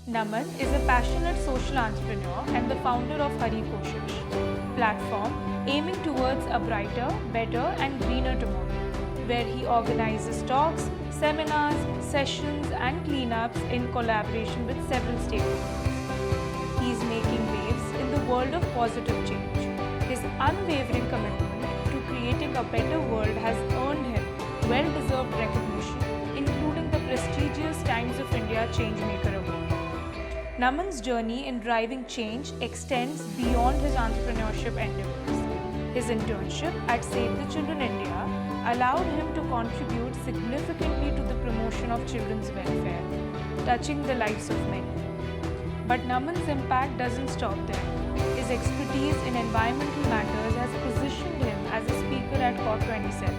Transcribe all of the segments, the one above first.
Naman is a passionate social entrepreneur and the founder of Hari Koshish platform aiming towards a brighter, better and greener tomorrow, where he organizes talks, seminars, sessions and cleanups in collaboration with several stakeholders. He is making waves in the world of positive change. His unwavering commitment to creating a better world has earned him well-deserved recognition, including the prestigious Times of India Changemaker Award. Naman's journey in driving change extends beyond his entrepreneurship endeavors. His internship at Save the Children India allowed him to contribute significantly to the promotion of children's welfare, touching the lives of many. But Naman's impact doesn't stop there. His expertise in environmental matters has positioned him as a speaker at COP27,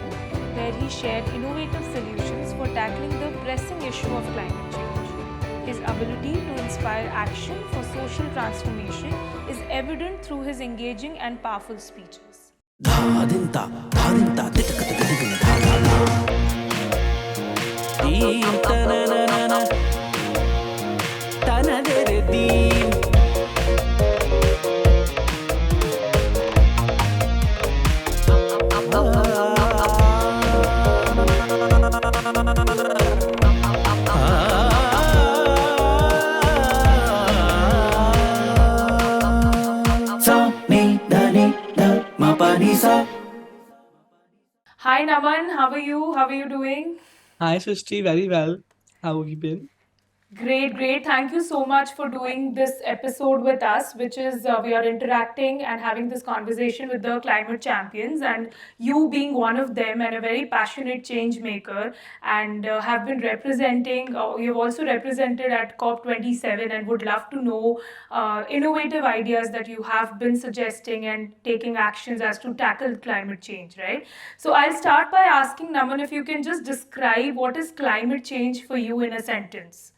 where he shared innovative solutions for tackling the pressing issue of climate change. His ability to inspire action for social transformation is evident through his engaging and powerful speeches. Hi Naman, how are you? How are you doing? Hi, Srishti. Very well. How have you been? Great, great. Thank you so much for doing this episode with us, which is we are interacting and having this conversation with the climate champions, and you being one of them and a very passionate change maker, and have been representing, you've also represented at COP27, and would love to know innovative ideas that you have been suggesting and taking actions as to tackle climate change, right? So I'll start by asking Naman if you can just describe what is climate change for you in a sentence.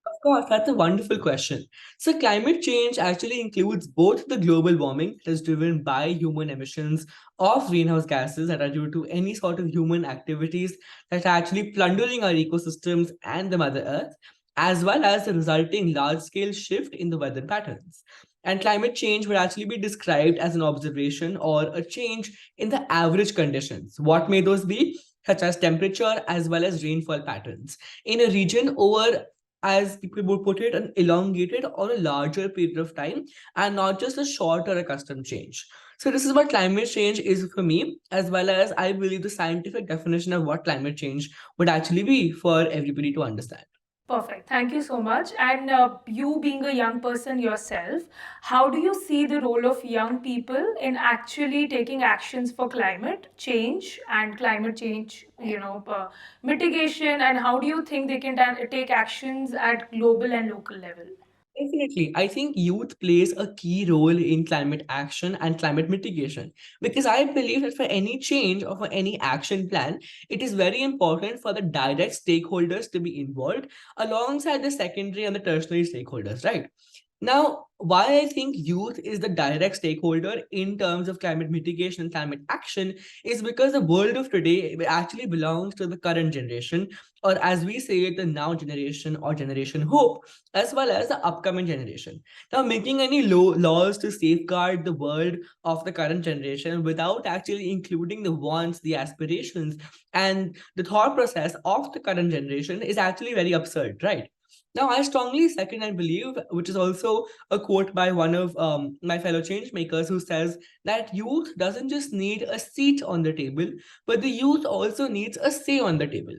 Of course, that's a wonderful question. So, climate change actually includes both the global warming that is driven by human emissions of greenhouse gases that are due to any sort of human activities that are actually plundering our ecosystems and the Mother Earth, as well as the resulting large scale shift in the weather patterns. And climate change would actually be described as an observation or a change in the average conditions. What may those be? Such as temperature as well as rainfall patterns in a region over, as people would put it, an elongated or a larger period of time and not just a short or a custom change. So, this is what climate change is for me, as well as I believe the scientific definition of what climate change would actually be for everybody to understand. Perfect. Thank you so much. And you being a young person yourself, how do you see the role of young people in actually taking actions for climate change and climate change, mitigation, and how do you think they can take actions at global and local level? Definitely. I think youth plays a key role in climate action and climate mitigation because I believe that for any change or for any action plan, it is very important for the direct stakeholders to be involved alongside the secondary and the tertiary stakeholders, right? Now, why I think youth is the direct stakeholder in terms of climate mitigation and climate action is because the world of today actually belongs to the current generation, or as we say it, the now generation or generation hope, as well as the upcoming generation. Now, making any laws to safeguard the world of the current generation without actually including the wants, the aspirations, and the thought process of the current generation is actually very absurd, right? Now, I strongly second and believe, which is also a quote by one of my fellow change makers who says that youth doesn't just need a seat on the table, but the youth also needs a say on the table.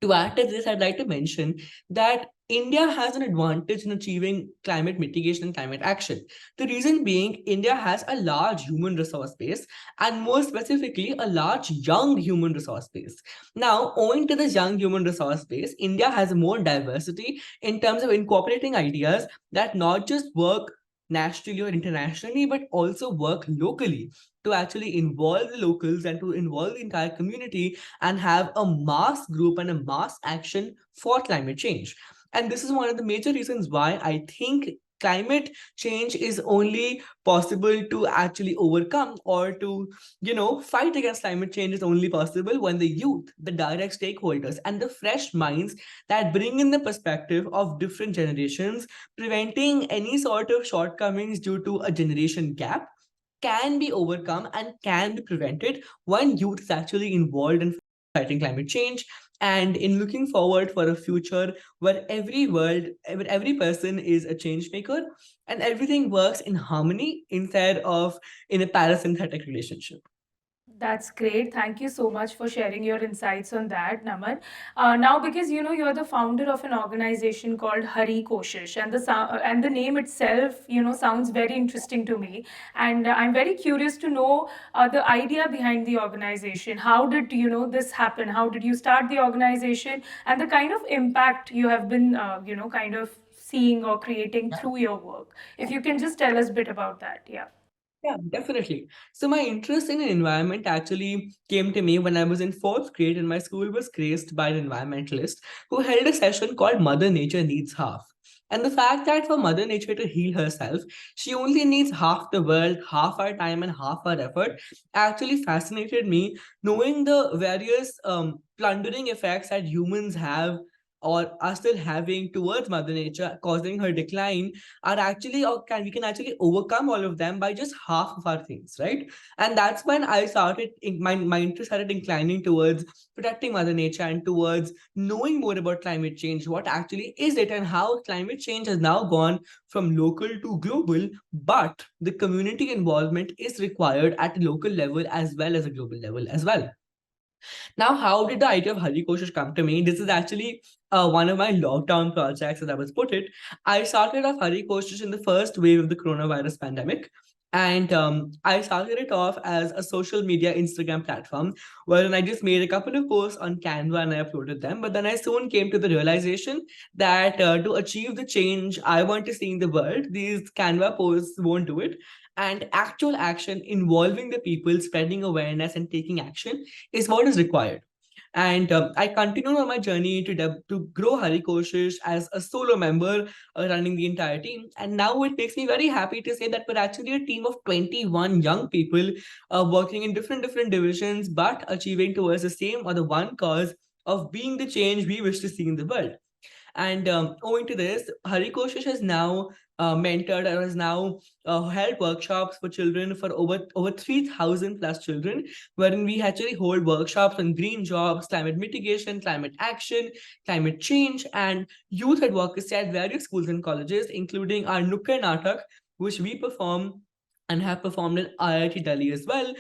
To add to this, I'd like to mention that India has an advantage in achieving climate mitigation and climate action. The reason being, India has a large human resource base, and more specifically, a large young human resource base. Now, owing to this young human resource base, India has more diversity in terms of incorporating ideas that not just work nationally or internationally, but also work locally to actually involve the locals and to involve the entire community and have a mass group and a mass action for climate change. And this is one of the major reasons why I think climate change is only possible to actually overcome, or to fight against climate change is only possible when the youth, the direct stakeholders, and the fresh minds that bring in the perspective of different generations, preventing any sort of shortcomings due to a generation gap, can be overcome and can be prevented when youth is actually involved in fighting climate change, and in looking forward for a future where every person is a change maker and everything works in harmony instead of in a parasympathetic relationship. That's great. Thank you so much for sharing your insights on that, Naman. Now, because you're the founder of an organization called Hari Koshish, and and the name itself, sounds very interesting to me. And I'm very curious to know the idea behind the organization. How did this happen? How did you start the organization, and the kind of impact you have been, kind of seeing or creating through your work? If you can just tell us a bit about that, yeah. Yeah, definitely. So my interest in environment actually came to me when I was in fourth grade, and my school was graced by an environmentalist who held a session called Mother Nature Needs Half. And the fact that for Mother Nature to heal herself, she only needs half the world, half our time, and half our effort actually fascinated me, knowing the various plundering effects that humans have or are still having towards Mother Nature, causing her decline, are actually, or can we can actually overcome all of them by just half of our things, right? And that's when I started my interest started inclining towards protecting Mother Nature and towards knowing more about climate change, what actually is it, and how climate change has now gone from local to global, but the community involvement is required at a local level as well as a global level as well. Now, how did the idea of Hari Koshish come to me? This is actually one of my lockdown projects, as I was put it. I started off Hari Koshish in the first wave of the coronavirus pandemic. And I started it off as a social media Instagram platform wherein I just made a couple of posts on Canva and I uploaded them. But then I soon came to the realization that to achieve the change I want to see in the world, these Canva posts won't do it. And actual action involving the people, spreading awareness and taking action is what is required. And I continued on my journey to grow Hari Koshish as a solo member, running the entire team. And now it makes me very happy to say that we're actually a team of 21 young people working in different divisions, but achieving towards the same or the one cause of being the change we wish to see in the world. And owing to this, Hari Koshish has now mentored or has now held workshops for children for over 3,000 plus children, wherein we actually hold workshops on green jobs, climate mitigation, climate action, climate change, and youth advocacy at various schools and colleges, including our Nukkar Natak, which we perform and have performed in IIT Delhi as well,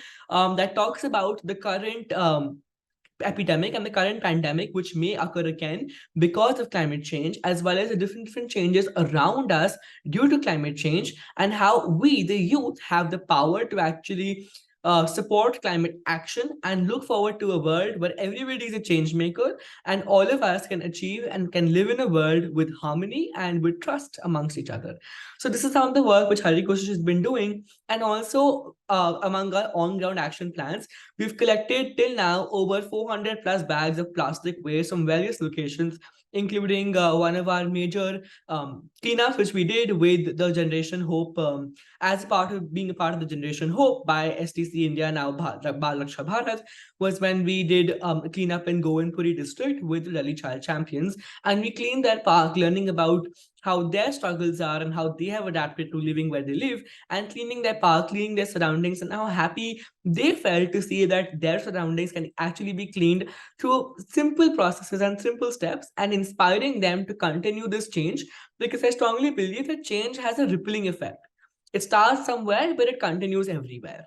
that talks about the current epidemic and the current pandemic, which may occur again because of climate change, as well as the different changes around us due to climate change, and how we, the youth, have the power to actually support climate action and look forward to a world where everybody is a change maker and all of us can achieve and can live in a world with harmony and with trust amongst each other. So this is some of the work which Hari Koshish has been doing. And also among our on-ground action plans, we've collected till now over 400 plus bags of plastic waste from various locations, including one of our major cleanups, which we did with the Generation Hope, as part of being a part of the Generation Hope by STC India, now Bal Raksha Bharat, was when we did a cleanup in Govinpuri district with the Delhi Child Champions. And we cleaned their park, learning about how their struggles are and how they have adapted to living where they live, and cleaning their park, cleaning their surroundings, and how happy they felt to see that their surroundings can actually be cleaned through simple processes and simple steps, and inspiring them to continue this change, because I strongly believe that change has a rippling effect. It starts somewhere, but it continues everywhere.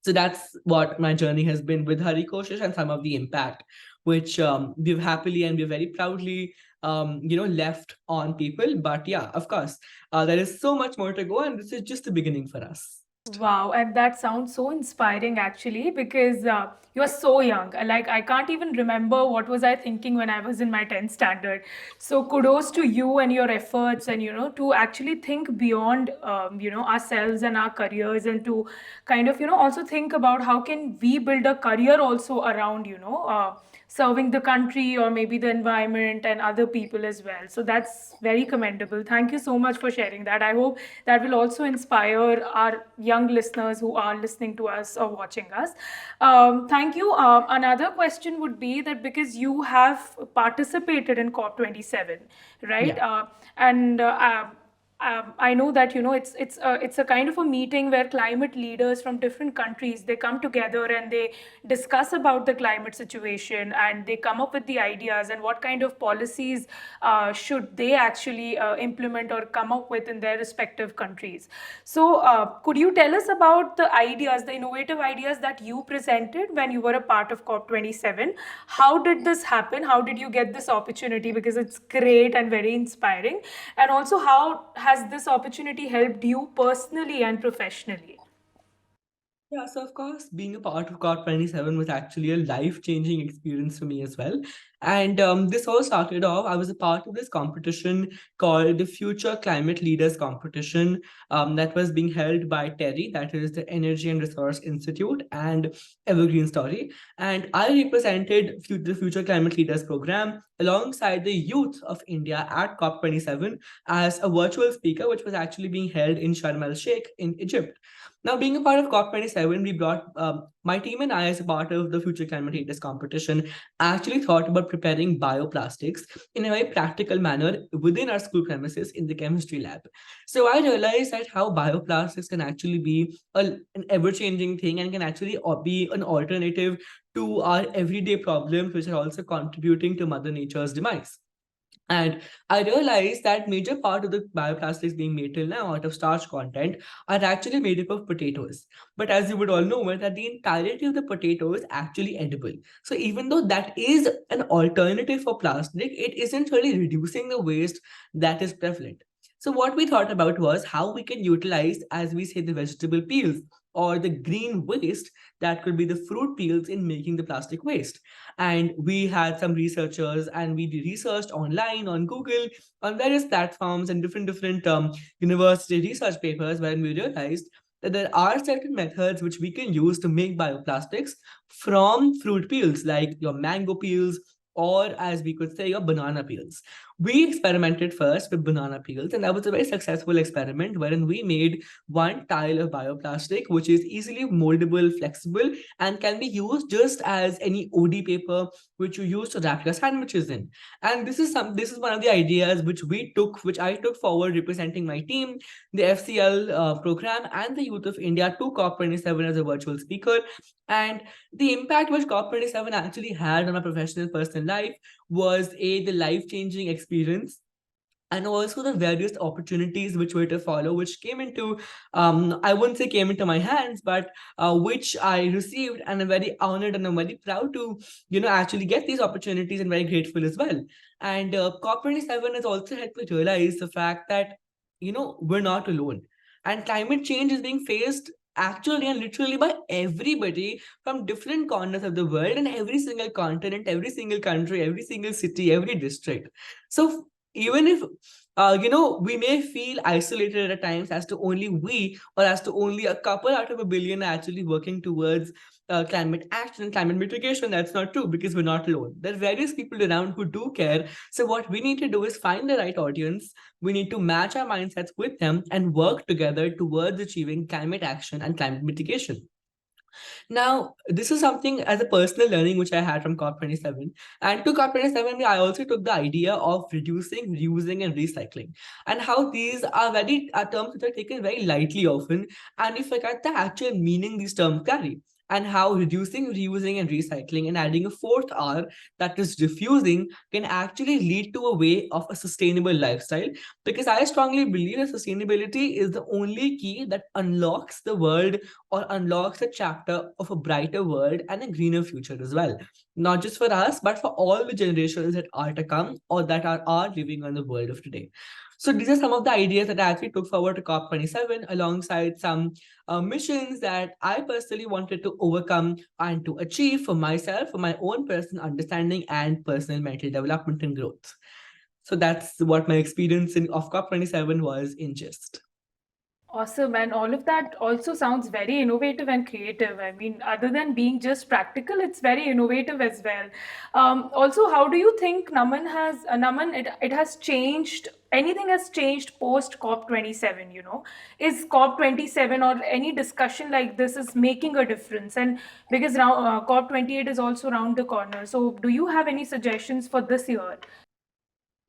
So that's what my journey has been with Hari Koshish and some of the impact which we've happily and we're very proudly left on people. But yeah, of course, there is so much more to go, and this is just the beginning for us. Wow, and that sounds so inspiring actually because you're so young. Like I can't even remember what was I thinking when I was in my 10th standard. So kudos to you and your efforts, and to actually think beyond ourselves and our careers, and to kind of also think about how can we build a career also around serving the country or maybe the environment and other people as well. So that's very commendable. Thank you so much for sharing that. I hope that will also inspire our young listeners who are listening to us or watching us. Thank you. Another question would be that because you have participated in COP27, right? Yeah. I know that it's a kind of a meeting where climate leaders from different countries, they come together and they discuss about the climate situation, and they come up with the ideas and what kind of policies should they actually implement or come up with in their respective countries. So could you tell us about the ideas, the innovative ideas that you presented when you were a part of COP27? How did this happen? How did you get this opportunity? Because it's great and very inspiring. And also, how has this opportunity helped you personally and professionally? Yeah, so of course, being a part of COP27 was actually a life-changing experience for me as well. And this all started off, I was a part of this competition called the Future Climate Leaders Competition, that was being held by TERI, that is the Energy and Resource Institute, and Evergreen Story. And I represented the Future Climate Leaders program alongside the youth of India at COP27 as a virtual speaker, which was actually being held in Sharm el Sheikh in Egypt. Now, being a part of COP27, we brought my team and I, as a part of the Future Climate Leaders competition, actually thought about preparing bioplastics in a very practical manner within our school premises in the chemistry lab. So I realized that how bioplastics can actually be an ever-changing thing and can actually be an alternative to our everyday problems, which are also contributing to Mother Nature's demise. And I realized that major part of the bioplastics being made till now out of starch content are actually made up of potatoes. But as you would all know, that the entirety of the potato is actually edible. So even though that is an alternative for plastic, it isn't really reducing the waste that is prevalent. So what we thought about was how we can utilize, as we say, the vegetable peels or the green waste that could be the fruit peels in making the plastic waste. And we had some researchers and we researched online on Google, on various platforms and different university research papers, when we realized that there are certain methods which we can use to make bioplastics from fruit peels, like your mango peels, or as we could say, your banana peels. We experimented first with banana peels, and that was a very successful experiment wherein we made one tile of bioplastic, which is easily moldable, flexible, and can be used just as any OD paper which you use to wrap your sandwiches in. And this is one of the ideas which I took forward representing my team, the FCL program, and the Youth of India to COP27 as a virtual speaker. And the impact which COP27 actually had on my professional personal life was the life-changing experience, and also the various opportunities which were to follow, which came into, I wouldn't say came into my hands, but which I received, and I'm very honored and I'm very proud to, actually get these opportunities, and very grateful as well. And COP27 has also helped me realize the fact that, we're not alone. And climate change is being faced actually and literally by everybody from different corners of the world, and every single continent, every single country, every single city, every district. So even if we may feel isolated at times, as to only we, or as to only a couple out of a billion are actually working towards climate action and climate mitigation. That's not true, because we're not alone. There are various people around who do care. So what we need to do is find the right audience. We need to match our mindsets with them and work together towards achieving climate action and climate mitigation. Now, this is something as a personal learning which I had from COP27. And to COP27, I also took the idea of reducing, reusing, and recycling, and how these are very terms which are taken very lightly often. And if I forget the actual meaning these terms carry, and how reducing, reusing, and recycling, and adding a fourth R, that is refusing, can actually lead to a way of a sustainable lifestyle. Because I strongly believe that sustainability is the only key that unlocks the world, or unlocks a chapter of a brighter world and a greener future as well. Not just for us, but for all the generations that are to come, or that are living on the world of today. So these are some of the ideas that I actually took forward to COP27, alongside some missions that I personally wanted to overcome and to achieve for myself, for my own personal understanding and personal mental development and growth. So that's what my experience of COP27 was in gist. Awesome. And all of that also sounds very innovative and creative. I mean, other than being just practical, it's very innovative as well. Also, how do you think Naman, it has changed, anything has changed post COP27, you know? Is COP27 or any discussion like this is making a difference? And because now COP28 is also around the corner. So do you have any suggestions for this year?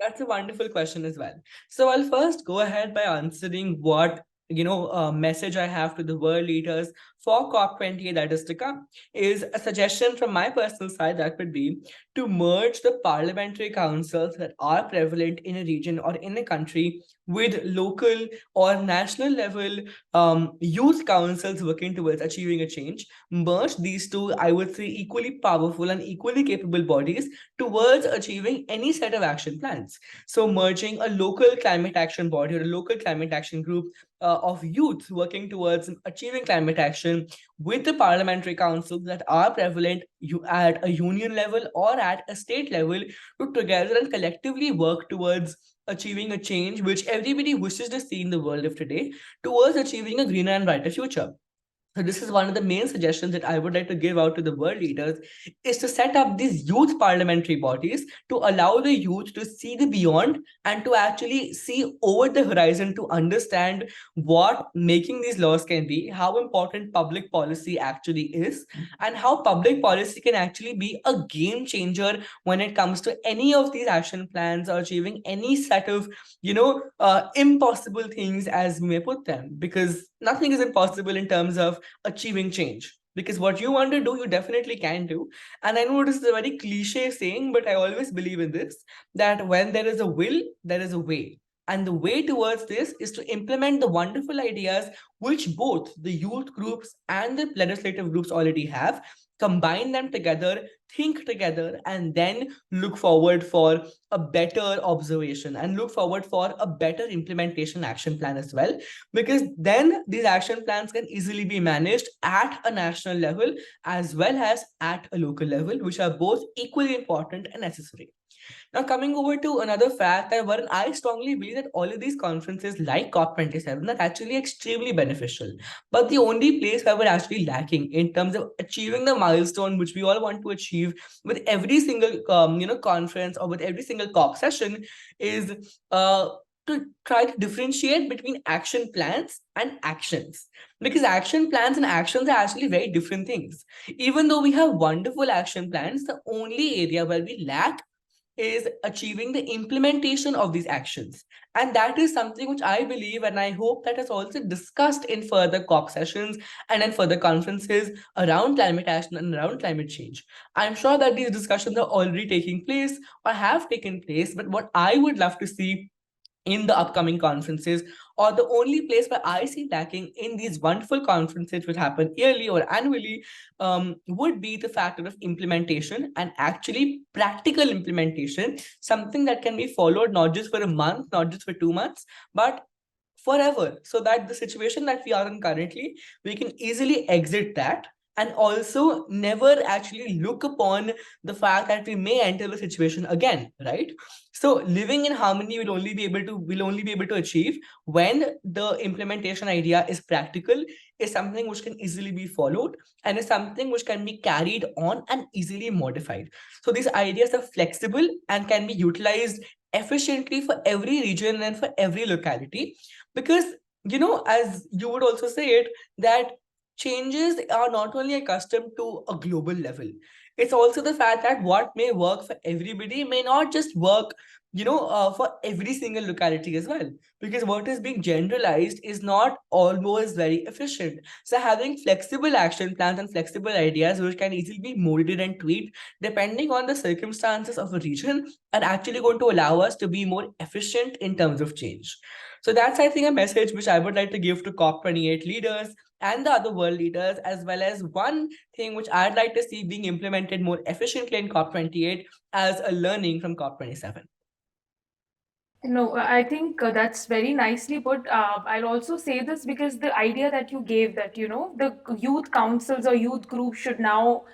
That's a wonderful question as well. So I'll first go ahead by answering what message I have to the world leaders for COP28 that is to come. Is a suggestion from my personal side that would be to merge the parliamentary councils that are prevalent in a region or in a country with local or national level youth councils working towards achieving a change. Merge these two, I would say, equally powerful and equally capable bodies towards achieving any set of action plans. So, merging a local climate action body or a local climate action group of youth working towards achieving climate action with the parliamentary councils that are prevalent at a union level or at a state level to together and collectively work towards achieving a change which everybody wishes to see in the world of today towards achieving a greener and brighter future. So this is one of the main suggestions that I would like to give out to the world leaders is to set up these youth parliamentary bodies to allow the youth to see the beyond and to actually see over the horizon to understand what making these laws can be, how important public policy actually is, and how public policy can actually be a game changer when it comes to any of these action plans or achieving any set of impossible things as we may put them, because nothing is impossible in terms of achieving change, because what you want to do you definitely can do. And I know this is a very cliche saying, but I always believe in this, that when there is a will there is a way, and the way towards this is to implement the wonderful ideas which both the youth groups and the legislative groups already have, combine them together, think together, and then look forward for a better observation and look forward for a better implementation action plan as well, because then these action plans can easily be managed at a national level as well as at a local level, which are both equally important and necessary. Now, coming over to another fact that Varun, I strongly believe that all of these conferences like COP27 are actually extremely beneficial. But the only place where we're actually lacking in terms of achieving the milestone which we all want to achieve with every single conference or with every single COP session is to try to differentiate between action plans and actions, because action plans and actions are actually very different things. Even though we have wonderful action plans, the only area where we lack is achieving the implementation of these actions. And that is something which I believe and I hope that is also discussed in further COP sessions and in further conferences around climate action and around climate change. I'm sure that these discussions are already taking place or have taken place, but what I would love to see in the upcoming conferences, or the only place where I see lacking in these wonderful conferences which happen yearly or annually, would be the factor of implementation and actually practical implementation, something that can be followed not just for a month, not just for 2 months, but forever, so that the situation that we are in currently, we can easily exit that and also never actually look upon the fact that we may enter the situation again, right? So living in harmony will only be able to achieve when the implementation idea is practical, is something which can easily be followed, and is something which can be carried on and easily modified. So these ideas are flexible and can be utilized efficiently for every region and for every locality, because as you would also say it, that changes are not only accustomed to a global level, it's also the fact that what may work for everybody may not just work for every single locality as well, because what is being generalized is not always very efficient. So having flexible action plans and flexible ideas which can easily be molded and tweaked depending on the circumstances of a region are actually going to allow us to be more efficient in terms of change. So that's, I think, a message which I would like to give to COP28 leaders and the other world leaders, as well as one thing which I'd like to see being implemented more efficiently in COP28 as a learning from COP27. No, I think that's very nicely put. I'll also say this because the idea that you gave, that, you know, the youth councils or youth groups should now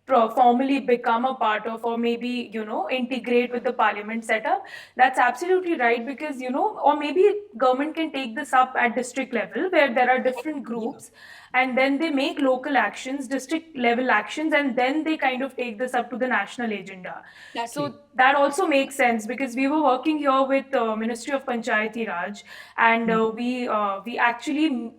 formally become a part of, or maybe, integrate with the parliament setup. That's absolutely right, because, or maybe government can take this up at district level, where there are different Yeah, groups, and then they make local actions, district level actions, and then they kind of take this up to the national agenda. exactly. So that also makes sense, because we were working here with Ministry of Panchayati Raj, and Mm. we actually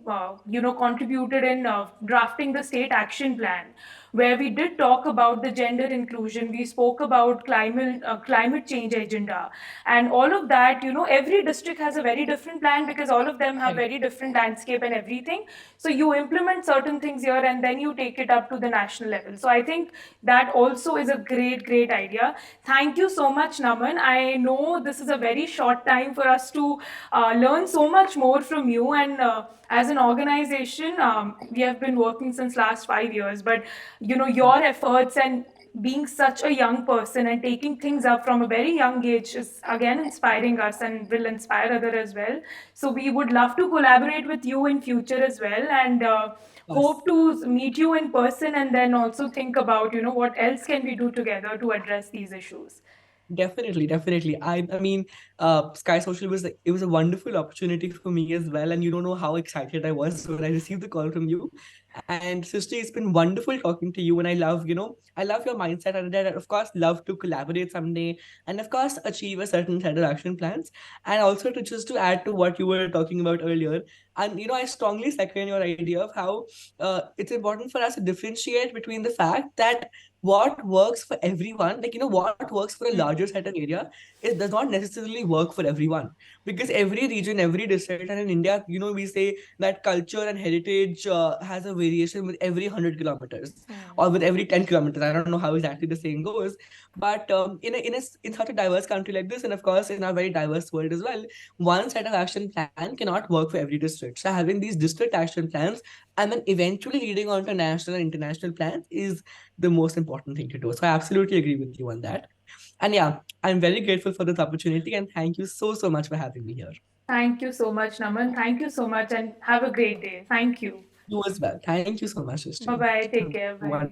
contributed in drafting the state action plan, where we did talk about the gender inclusion. We spoke about climate change agenda, and all of that. Every district has a very different plan, because all of them have Right. very different landscape and everything. So you implement certain things here, and then you take it up to the national level. So I think that also is a great idea. Thank you so much, Naman. I know this is a very short time for us to learn so much more from you, and as an organization, we have been working since last 5 years, but your efforts and being such a young person and taking things up from a very young age is again inspiring us and will inspire others as well. So we would love to collaborate with you in future as well, and Yes. hope to meet you in person, and then also think about what else can we do together to address these issues. Definitely, definitely. I mean, Sky Social was like, it was a wonderful opportunity for me as well, and you don't know how excited I was when I received the call from you. And Srishti, it's been wonderful talking to you, and I love your mindset, and I of course love to collaborate someday, and of course achieve a certain set of action plans, and also to just to add to what you were talking about earlier, and I strongly second your idea of how it's important for us to differentiate between the fact that what works for everyone, like what works for a larger set of area, it does not necessarily work for everyone, because every region, every district, and in India, we say that culture and heritage has a variation with every 100 kilometers or with every 10 kilometers. I don't know how exactly the saying goes, but in such a diverse country like this, and of course in our very diverse world as well, one set of action plan cannot work for every district. So having these district action plans and then eventually leading on to national and international plans is the most important thing to do. So I absolutely agree with you on that. And yeah, I'm very grateful for this opportunity, and thank you so much for having me here. Thank you so much, Naman. Thank you so much, and have a great day. Thank you. You as well. Thank you so much, Bye Srishti. bye. Have Take care. one Bye.